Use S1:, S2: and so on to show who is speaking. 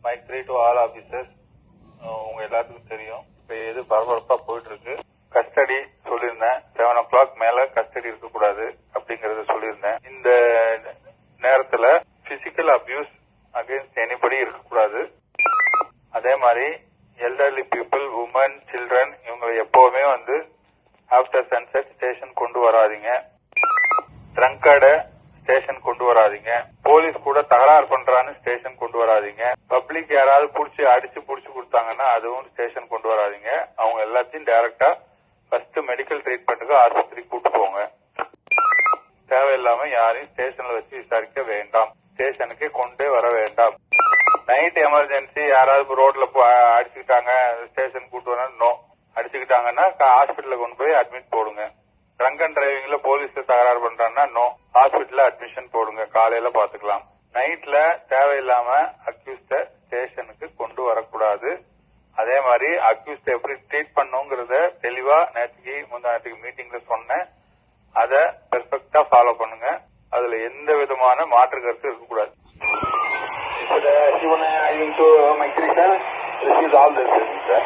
S1: My 3 to all officers, உங்க எல்லாத்துக்கும் தெரியும். இப்ப எது பரபரப்பா போயிட்டு இருக்கு. கஸ்டடி சொல்லியிருந்தேன். 7 o'clock மேல கஸ்டடி இருக்கக்கூடாது அப்படிங்கறத சொல்லியிருந்தேன். இந்த நேரத்துல பிசிக்கல் அபியூஸ் அகைன்ஸ்ட் எனிபடி இருக்கக்கூடாது. அதே மாதிரி எல்டர்லி பீப்புள், உமன், சில்ட்ரன் இவங்களை எப்பவுமே ஆஃப்டர் சன்செட் ஸ்டேஷன் கொண்டு வராதீங்க. ட்ரங்கர்ட ஸ்டேஷன் கொண்டு வராதீங்க. போலீஸ் கூட தகராறு பண்றான்னு ஸ்டேஷன் கொண்டு வராதீங்க. பப்ளிக் யாராவது அடிச்சு புடிச்சு கொடுத்தாங்கன்னா அதுவும் ஸ்டேஷன் கொண்டு வராதீங்க. அவங்க எல்லாத்தையும் டைரக்டா ஃபர்ஸ்ட் மெடிக்கல் ட்ரீட்மெண்ட்டுக்கு ஆஸ்பத்திரிக்கு கூட்டு போங்க. தேவையில்லாம யாரையும் ஸ்டேஷன்ல வச்சு விசாரிக்க வேண்டாம். ஸ்டேஷனுக்கு கொண்டே வர வேண்டாம். நைட் எமர்ஜென்சி யாராவது ரோட்ல அடிச்சுக்கிட்டாங்க ஸ்டேஷன் கூட்டு வர நோ. அடிச்சுக்கிட்டாங்கன்னா ஹாஸ்பிட்டல்ல கொண்டு போய் அட்மிட் போடுங்க. ட்ரங்க் அண்ட் டிரைவிங்ல போலீஸ் தகராறு பண்றாங்கன்னா நோ, ஹாஸ்பிட்டல்ல அட்மிஷன் போடுங்க. காலையில பாத்துக்கலாம். நைட்ல தேவையில்லாம அக்யூஸ்ட ஸ்டேஷனுக்கு கொண்டு வரக்கூடாது. அதே மாதிரி அக்யூஸ்ட எப்படி ட்ரீட் பண்ணுங்கிறத தெளிவா நேற்றுக்கு முந்தானத்துக்கு மீட்டிங்ல சொன்னேன். அத பெர்ஃபெக்டா ஃபாலோ பண்ணுங்க. அதுல எந்த விதமான மாற்று கருத்து இருக்கக்கூடாது.
S2: Sir, I want to my sir, receive all the sir.